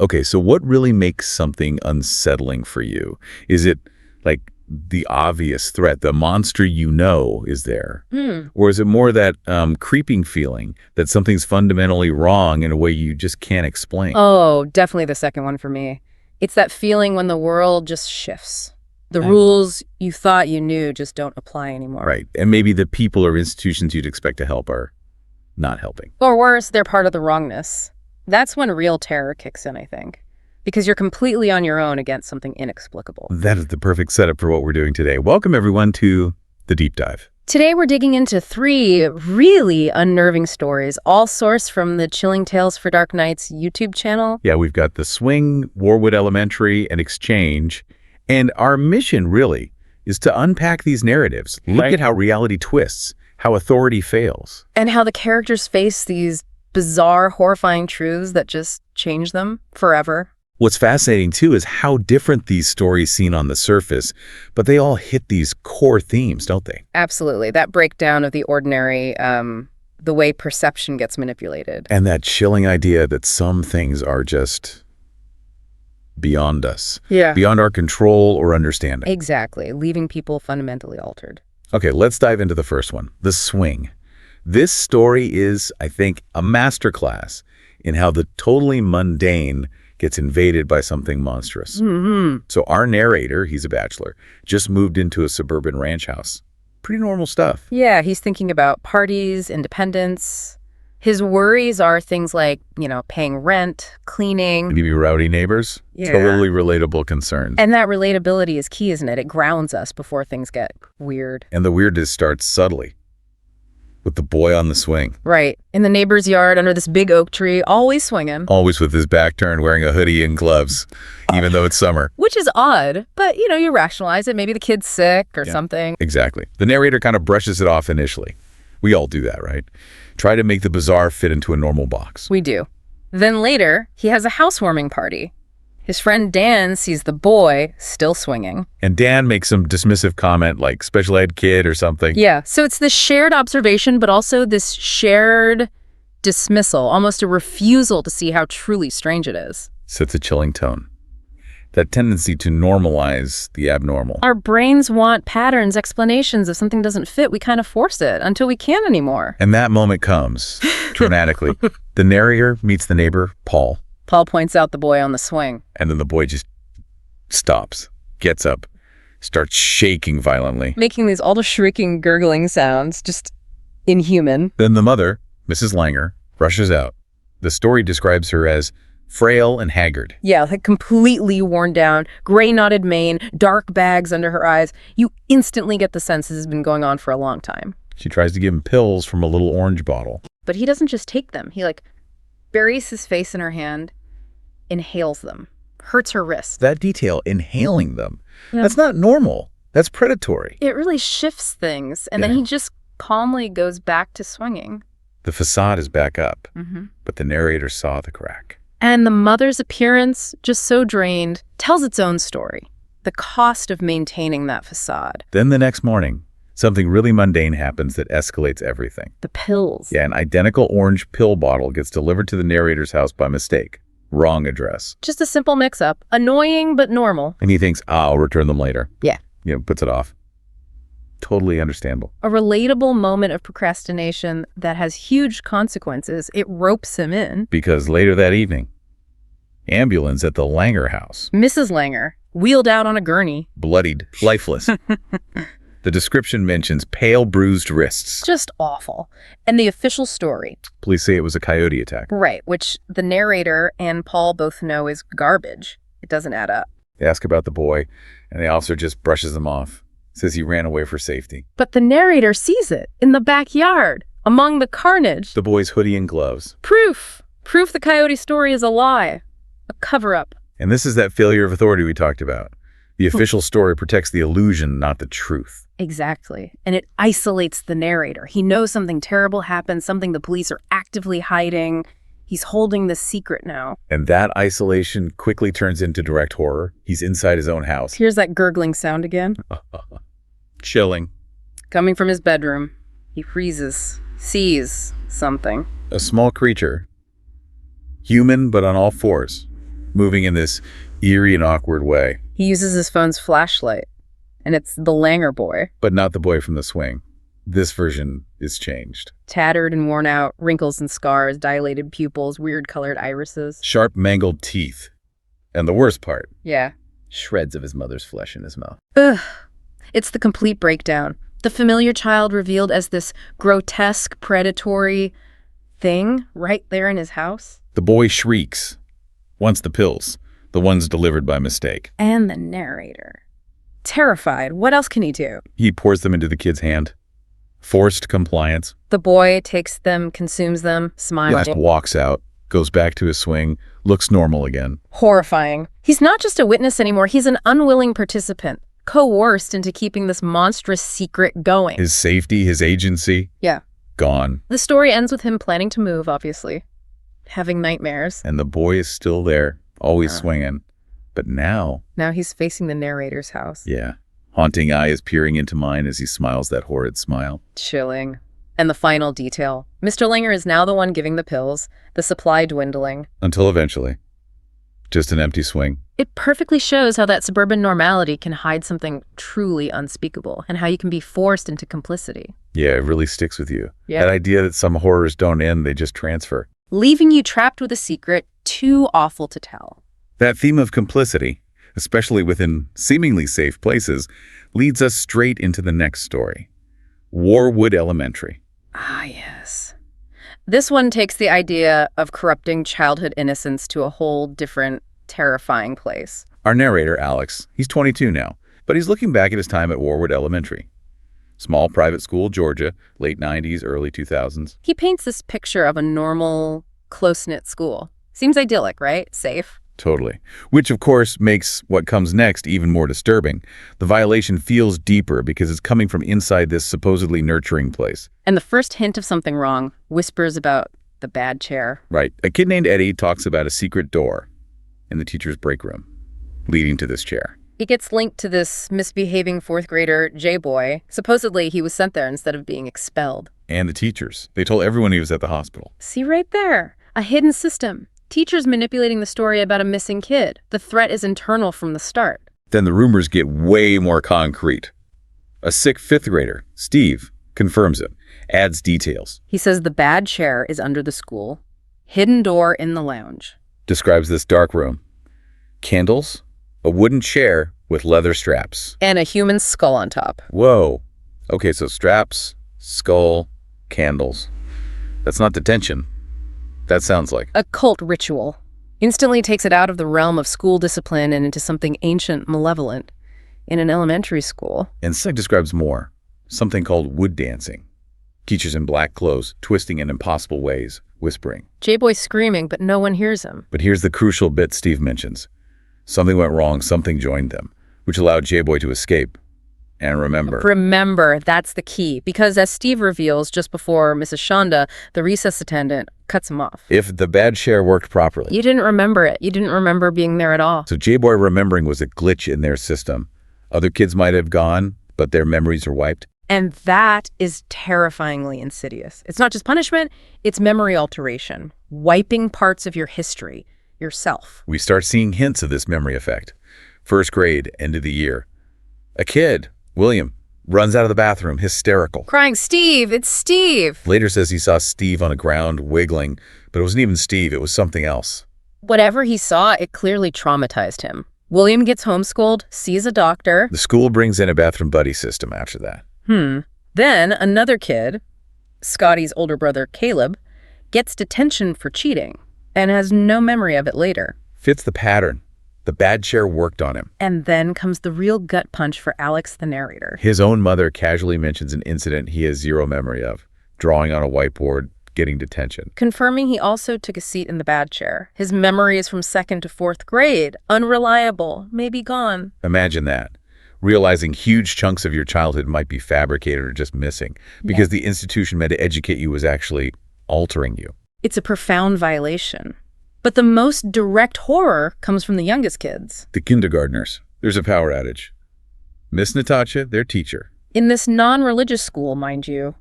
Okay, so what really makes something unsettling for you? Is it like the obvious threat, the monster you know is there? Or is it more that creeping feeling that something's fundamentally wrong in a way you just can't explain? Oh, definitely the second one for me. It's that feeling when the world just shifts. The rules you thought you knew just don't apply anymore. Right, and maybe the people or institutions you'd expect to help are not helping. Or worse, they're part of the wrongness. That's when real terror kicks in, I think. Because you're completely on your own against something inexplicable. That is the perfect setup for what we're doing today. Welcome, everyone, to The Deep Dive. Today we're digging into 3 really unnerving stories, all sourced from the Chilling Tales for Dark Nights YouTube channel. Yeah, we've got The Swing, Warwood Elementary, and Exchange. And our mission, really, is to unpack these narratives. Look at how reality twists, how authority fails. And how the characters face these bizarre, horrifying truths that just change them forever. What's fascinating, too, is how different these stories seem on the surface, but they all hit these core themes, don't they? Absolutely. That breakdown of the ordinary, the way perception gets manipulated. And that chilling idea that some things are just beyond us. Yeah. Beyond our control or understanding. Exactly. Leaving people fundamentally altered. Okay, let's dive into the first one, The Swing. This story is, I think, a masterclass in how the totally mundane gets invaded by something monstrous. So our narrator, he's a bachelor, just moved into a suburban ranch house. Pretty normal stuff. Yeah, he's thinking about parties, independence. His worries are things like, paying rent, cleaning. Maybe rowdy neighbors. Yeah. Totally relatable concerns. And that relatability is key, isn't it? It grounds us before things get weird. And the weirdness starts subtly, with the boy on the swing. Right. In the neighbor's yard under this big oak tree, always swinging. Always with his back turned, wearing a hoodie and gloves, even though it's summer. Which is odd, but, you rationalize it. Maybe the kid's sick or something. Exactly. The narrator kind of brushes it off initially. We all do that, right? Try to make the bizarre fit into a normal box. We do. Then later, he has a housewarming party. His friend Dan sees the boy still swinging. And Dan makes some dismissive comment like special ed kid or something. Yeah, so it's this shared observation, but also this shared dismissal, almost a refusal to see how truly strange it is. Sets a chilling tone. That tendency to normalize the abnormal. Our brains want patterns, explanations. If something doesn't fit, we kind of force it until we can't anymore. And that moment comes, dramatically. The narrator meets the neighbor, Paul. Paul points out the boy on the swing. And then the boy just stops, gets up, starts shaking violently. Making these all the shrieking, gurgling sounds, just inhuman. Then the mother, Mrs. Langer, rushes out. The story describes her as frail and haggard. Yeah, like completely worn down, gray knotted mane, dark bags under her eyes. You instantly get the sense this has been going on for a long time. She tries to give him pills from a little orange bottle. But he doesn't just take them. He buries his face in her hand, inhales them, hurts her wrist. That detail, inhaling them, that's not normal. That's predatory. It really shifts things. And then he just calmly goes back to swinging. The facade is back up, but the narrator saw the crack. And the mother's appearance, just so drained, tells its own story. The cost of maintaining that facade. Then the next morning, something really mundane happens that escalates everything. The pills. Yeah, an identical orange pill bottle gets delivered to the narrator's house by mistake. Wrong address. Just a simple mix-up. Annoying, but normal. And he thinks, I'll return them later. Yeah. Puts it off. Totally understandable. A relatable moment of procrastination that has huge consequences. It ropes him in. Because later that evening, ambulance at the Langer house. Mrs. Langer, wheeled out on a gurney. Bloodied, lifeless. The description mentions pale, bruised wrists. Just awful. And the official story. Police say it was a coyote attack. Right, which the narrator and Paul both know is garbage. It doesn't add up. They ask about the boy, and the officer just brushes them off. Says he ran away for safety. But the narrator sees it in the backyard, among the carnage. The boy's hoodie and gloves. Proof the coyote story is a lie. A cover-up. And this is that failure of authority we talked about. The official story protects the illusion, not the truth. Exactly. And it isolates the narrator. He knows something terrible happened, something the police are actively hiding. He's holding the secret now. And that isolation quickly turns into direct horror. He's inside his own house. Here's that gurgling sound again. Chilling. Coming from his bedroom. He freezes, sees something. A small creature. Human, but on all fours. moving in this eerie and awkward way. He uses his phone's flashlight, and it's the Langer boy. But not the boy from the swing. This version is changed. Tattered and worn out, wrinkles and scars, dilated pupils, weird colored irises. Sharp, mangled teeth. And the worst part, Yeah. shreds of his mother's flesh in his mouth. Ugh. It's the complete breakdown. The familiar child revealed as this grotesque, predatory thing right there in his house. The boy shrieks. Wants the pills, the ones delivered by mistake. And the narrator. Terrified. What else can he do? He pours them into the kid's hand. Forced compliance. The boy takes them, consumes them, smiles. Walks out, goes back to his swing, looks normal again. Horrifying. He's not just a witness anymore. He's an unwilling participant, coerced into keeping this monstrous secret going. His safety, his agency, Yeah. gone. The story ends with him planning to move, obviously. Having nightmares. And the boy is still there, always swinging. But now, Now he's facing the narrator's house. yeah, haunting eye is peering into mine as he smiles that horrid smile. Chilling. And the final detail. Mr. Langer is now the one giving the pills, the supply dwindling. Until eventually, just an empty swing. It perfectly shows how that suburban normality can hide something truly unspeakable and how you can be forced into complicity. Yeah, it really sticks with you. Yeah. That idea that some horrors don't end, they just transfer. Leaving you trapped with a secret too awful to tell. That theme of complicity, especially within seemingly safe places, leads us straight into the next story. Warwood Elementary. Ah, yes. This one takes the idea of corrupting childhood innocence to a whole different, terrifying place. Our narrator, Alex, he's 22 now, but he's looking back at his time at Warwood Elementary. Small private school, Georgia, late 90s, early 2000s. He paints this picture of a normal, close-knit school. Seems idyllic, right? Safe. Totally. Which, of course, makes what comes next even more disturbing. The violation feels deeper because it's coming from inside this supposedly nurturing place. And the first hint of something wrong whispers about the bad chair. Right. A kid named Eddie talks about a secret door in the teacher's break room leading to this chair. He gets linked to this misbehaving fourth grader, J-boy. Supposedly, he was sent there instead of being expelled. And the teachers. They told everyone he was at the hospital. See right there, a hidden system. Teachers manipulating the story about a missing kid. The threat is internal from the start. Then the rumors get way more concrete. A sick fifth grader, Steve, confirms it, adds details, He says the bad chair is under the school. Hidden door in the lounge. describes this dark room. Candles, a wooden chair with leather straps. And a human skull on top. Whoa. Okay, so straps, skull, candles. That's not detention. That sounds like. A cult ritual. Instantly takes it out of the realm of school discipline and into something ancient, malevolent. In an elementary school. And Seg describes more. Something called wood dancing. Teachers in black clothes, twisting in impossible ways, whispering. J-boy screaming, but no one hears him. But here's the crucial bit Steve mentions. Something went wrong, something joined them, which allowed J-boy to escape. And remember. Remember, that's the key. Because as Steve reveals just before Mrs. Shonda, the recess attendant, cuts him off. If the bad chair worked properly. You didn't remember it. You didn't remember being there at all. So J-boy remembering was a glitch in their system. Other kids might have gone, but their memories are wiped. And that is terrifyingly insidious. It's not just punishment, it's memory alteration. Wiping parts of your history, yourself. We start seeing hints of this memory effect. First grade, end of the year. A kid, William, runs out of the bathroom, hysterical. Crying, Steve, it's Steve. Later says he saw Steve on the ground, wiggling, but it wasn't even Steve, it was something else. Whatever he saw, it clearly traumatized him. William gets homeschooled, sees a doctor. The school brings in a bathroom buddy system after that. Then another kid, Scotty's older brother Caleb, gets detention for cheating and has no memory of it later. Fits the pattern. The bad chair worked on him. And then comes the real gut punch for Alex, the narrator. His own mother casually mentions an incident he has zero memory of, drawing on a whiteboard, getting detention. Confirming he also took a seat in the bad chair. His memory is from 2nd to 4th grade. Unreliable, maybe gone. Imagine that. Realizing huge chunks of your childhood might be fabricated or just missing because the institution meant to educate you was actually altering you. It's a profound violation. But the most direct horror comes from the youngest kids. The kindergartners. There's a power outage. Miss Natasha, their teacher. In this non-religious school, mind you,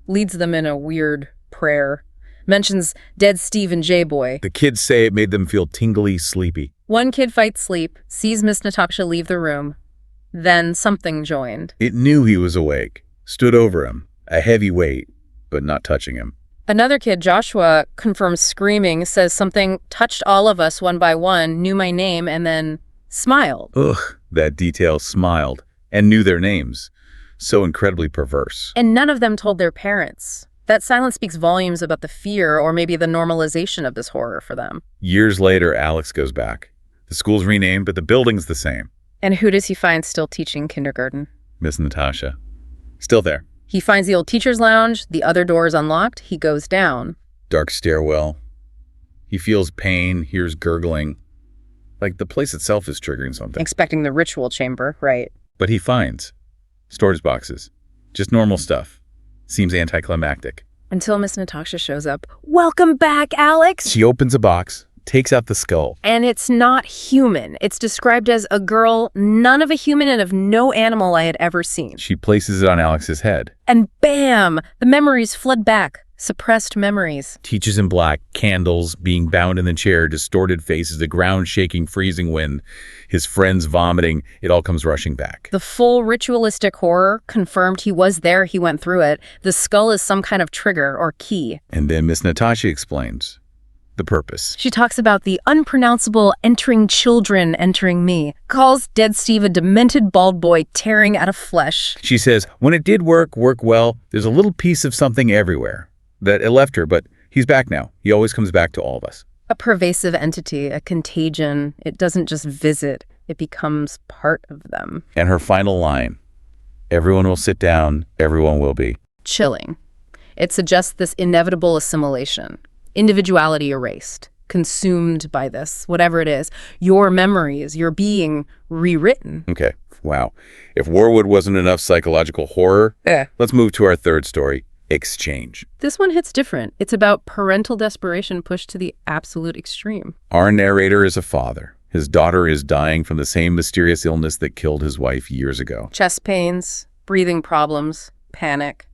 leads them in a weird prayer. Mentions dead Steve and J-boy. The kids say it made them feel tingly, sleepy. One kid fights sleep, sees Miss Natasha leave the room. Then something joined. It knew he was awake, stood over him, a heavy weight, but not touching him. Another kid, Joshua, confirms screaming, says something touched all of us one by one, knew my name, and then smiled. Ugh, that detail smiled and knew their names. So incredibly perverse. And none of them told their parents. That silence speaks volumes about the fear or maybe the normalization of this horror for them. Years later, Alex goes back. The school's renamed, but the building's the same. And who does he find still teaching kindergarten? Miss Natasha. Still there. He finds the old teacher's lounge, the other door is unlocked, he goes down. Dark stairwell. He feels pain, hears gurgling. Like the place itself is triggering something. Expecting the ritual chamber, right. But he finds storage boxes. Just normal stuff. Seems anticlimactic. Until Miss Natasha shows up. Welcome back, Alex! She opens a box, takes out the skull. And it's not human. It's described as a girl, none of a human and of no animal I had ever seen. She places it on Alex's head. And bam! The memories flood back. Suppressed memories. Teachers in black, candles, being bound in the chair, distorted faces, the ground shaking, freezing wind, his friends vomiting, it all comes rushing back. The full ritualistic horror confirmed he was there, he went through it. The skull is some kind of trigger or key. And then Miss Natasha explains the purpose. She talks about the unpronounceable entering children entering me, calls dead Steve a demented bald boy tearing out of flesh. She says, when it did work well, there's a little piece of something everywhere. That it left her, but he's back now. He always comes back to all of us. A pervasive entity, a contagion. It doesn't just visit, it becomes part of them. And her final line, everyone will sit down, everyone will be. Chilling. It suggests this inevitable assimilation. Individuality erased, consumed by this, whatever it is. Your memories, you're being rewritten. Okay, wow. If Warwood wasn't enough psychological horror, let's move to our third story. Exchange. This one hits different. It's about parental desperation pushed to the absolute extreme. Our narrator is a father. His daughter is dying from the same mysterious illness that killed his wife years ago. Chest pains, breathing problems, panic.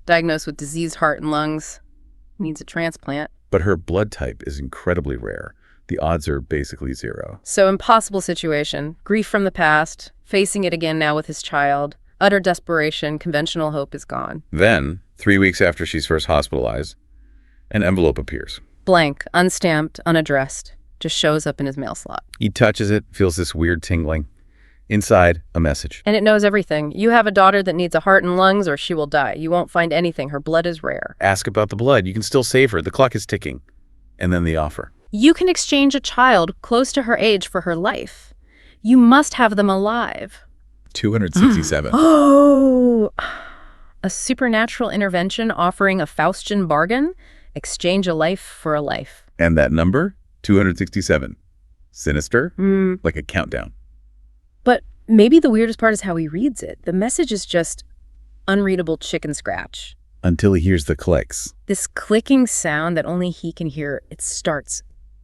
Diagnosed with diseased heart and lungs. Needs a transplant. But her blood type is incredibly rare. The odds are basically zero. So impossible situation. Grief from the past. Facing it again now with his child. Utter desperation. Conventional hope is gone. Then, 3 weeks after she's first hospitalized, an envelope appears. Blank, unstamped, unaddressed. Just shows up in his mail slot. He touches it, feels this weird tingling. Inside, a message. And it knows everything. You have a daughter that needs a heart and lungs or she will die. You won't find anything. Her blood is rare. Ask about the blood. You can still save her. The clock is ticking. And then the offer. You can exchange a child close to her age for her life. You must have them alive. 267. Oh! A supernatural intervention offering a Faustian bargain? Exchange a life for a life. And that number? 267. Sinister? Like a countdown. But maybe the weirdest part is how he reads it. The message is just unreadable chicken scratch. Until he hears the clicks. This clicking sound that only he can hear, it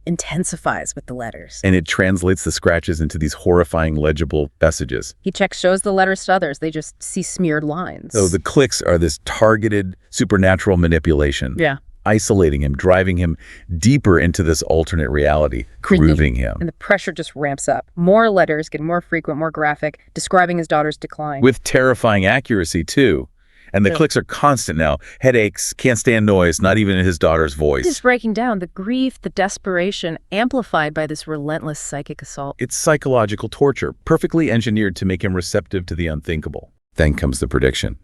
intensifies with the letters. And it translates the scratches into these horrifying legible messages. He shows the letters to others. They just see smeared lines. So the clicks are this targeted supernatural manipulation. Yeah. Isolating him, driving him deeper into this alternate reality, grooving him. And the pressure just ramps up. More letters get more frequent, more graphic, describing his daughter's decline. With terrifying accuracy, too. And the clicks are constant now. Headaches, can't stand noise, not even in his daughter's voice. It's breaking down the grief, the desperation, amplified by this relentless psychic assault. It's psychological torture, perfectly engineered to make him receptive to the unthinkable. Then comes the prediction.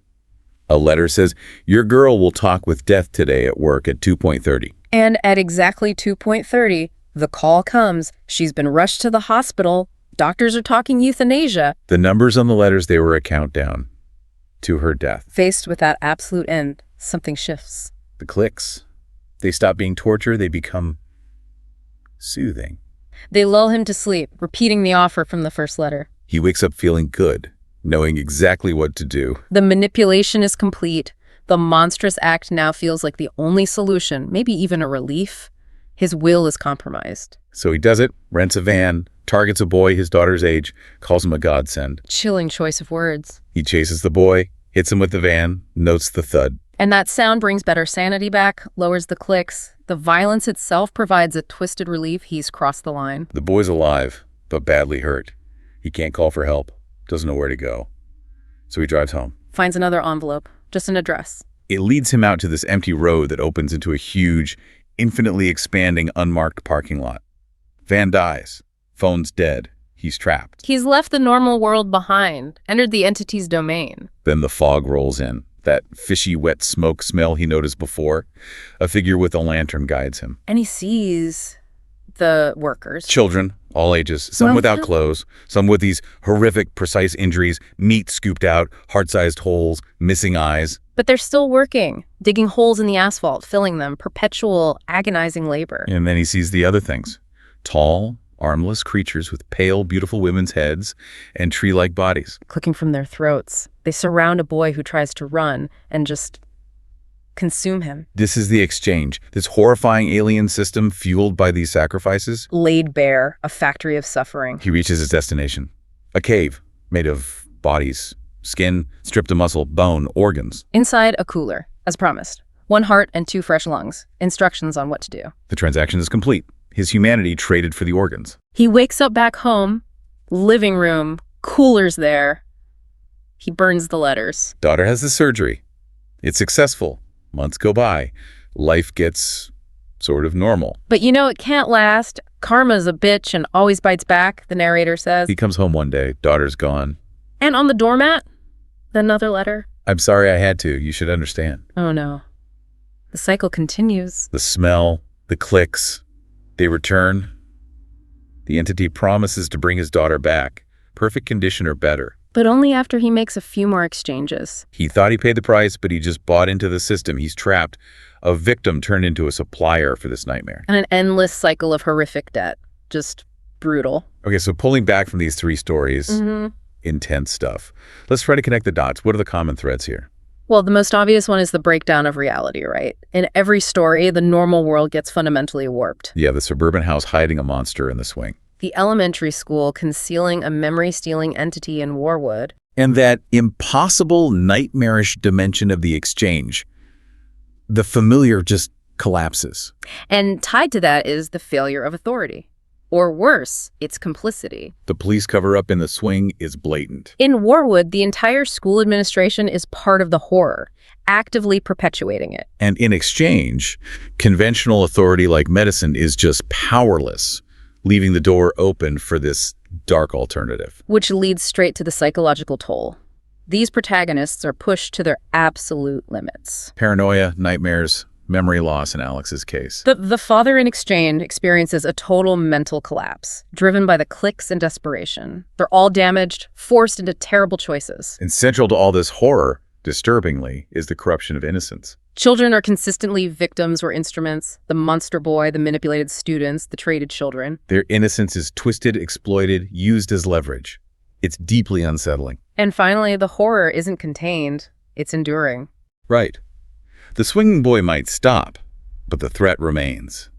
A letter says, your girl will talk with death today at work at 2:30. And at exactly 2:30, the call comes. She's been rushed to the hospital. Doctors are talking euthanasia. The numbers on the letters, they were a countdown to her death. Faced with that absolute end, something shifts. The clicks, they stop being torture, they become soothing. They lull him to sleep, repeating the offer from the first letter. He wakes up feeling good, knowing exactly what to do. The manipulation is complete. The monstrous act now feels like the only solution, maybe even a relief. His will is compromised. So he does it, rents a van, targets a boy his daughter's age, calls him a godsend. Chilling choice of words. He chases the boy, hits him with the van, notes the thud. And that sound brings better sanity back, lowers the clicks. The violence itself provides a twisted relief he's crossed the line. The boy's alive, but badly hurt. He can't call for help, doesn't know where to go. So he drives home. Finds another envelope, just an address. It leads him out to this empty road that opens into a huge, infinitely expanding, unmarked parking lot. Van dies. Phone's dead. He's trapped. He's left the normal world behind, entered the entity's domain. Then the fog rolls in. That fishy, wet smoke smell he noticed before. A figure with a lantern guides him. And he sees the workers. Children, all ages, some without clothes, some with these horrific, precise injuries, meat scooped out, heart-sized holes, missing eyes. But they're still working, digging holes in the asphalt, filling them, perpetual, agonizing labor. And then he sees the other things. Tall, armless creatures with pale, beautiful women's heads and tree-like bodies. Clicking from their throats. They surround a boy who tries to run and just consume him. This is the exchange, this horrifying alien system fueled by these sacrifices. Laid bare, a factory of suffering. He reaches his destination. A cave made of bodies, skin, stripped of muscle, bone, organs. Inside, a cooler, as promised. 1 heart and 2 fresh lungs. Instructions on what to do. The transaction is complete. His humanity traded for the organs. He wakes up back home, living room, cooler's there. He burns the letters. Daughter has the surgery. It's successful. Months go by. Life gets sort of normal. But you know it can't last. Karma's a bitch and always bites back, the narrator says. He comes home one day. Daughter's gone. And on the doormat, another letter. I'm sorry I had to. You should understand. Oh no. The cycle continues. The smell, the clicks, they return. The entity promises to bring his daughter back, perfect condition or better. But only after he makes a few more exchanges. He thought he paid the price, but he just bought into the system. He's trapped. A victim turned into a supplier for this nightmare. And an endless cycle of horrific debt. Just brutal. Okay, so pulling back from these 3 stories, intense stuff. Let's try to connect the dots. What are the common threads here? Well, the most obvious one is the breakdown of reality, right? In every story, the normal world gets fundamentally warped. Yeah, the suburban house hiding a monster in the swing. The elementary school concealing a memory-stealing entity in Warwood. And that impossible, nightmarish dimension of the exchange. The familiar just collapses. And tied to that is the failure of authority. Or worse, its complicity. The police cover-up in the swing is blatant. In Warwood, the entire school administration is part of the horror, actively perpetuating it. And in exchange, conventional authority like medicine is just powerless, leaving the door open for this dark alternative. Which leads straight to the psychological toll. These protagonists are pushed to their absolute limits. Paranoia, nightmares, memory loss in Alex's case. The father in exchange experiences a total mental collapse, driven by the clicks and desperation. They're all damaged, forced into terrible choices. And central to all this horror, disturbingly, is the corruption of innocence. Children are consistently victims or instruments. The monster boy, the manipulated students, the traded children. Their innocence is twisted, exploited, used as leverage. It's deeply unsettling. And finally, the horror isn't contained. It's enduring. Right. The swinging boy might stop, but the threat remains.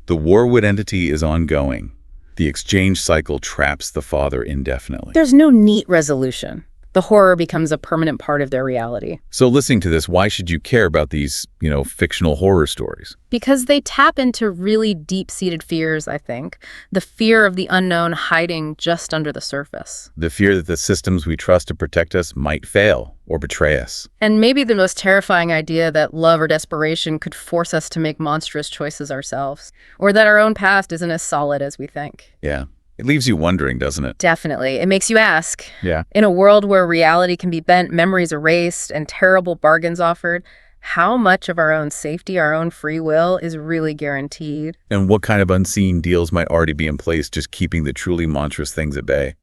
The Warwood entity is ongoing. The exchange cycle traps the father indefinitely. There's no neat resolution. The horror becomes a permanent part of their reality. So listening to this, why should you care about these, fictional horror stories? Because they tap into really deep-seated fears, I think. The fear of the unknown hiding just under the surface. The fear that the systems we trust to protect us might fail or betray us. And maybe the most terrifying idea that love or desperation could force us to make monstrous choices ourselves. Or that our own past isn't as solid as we think. Yeah. It leaves you wondering, doesn't it? Definitely. It makes you ask. Yeah. In a world where reality can be bent, memories erased, and terrible bargains offered, how much of our own safety, our own free will, is really guaranteed? And what kind of unseen deals might already be in place just keeping the truly monstrous things at bay?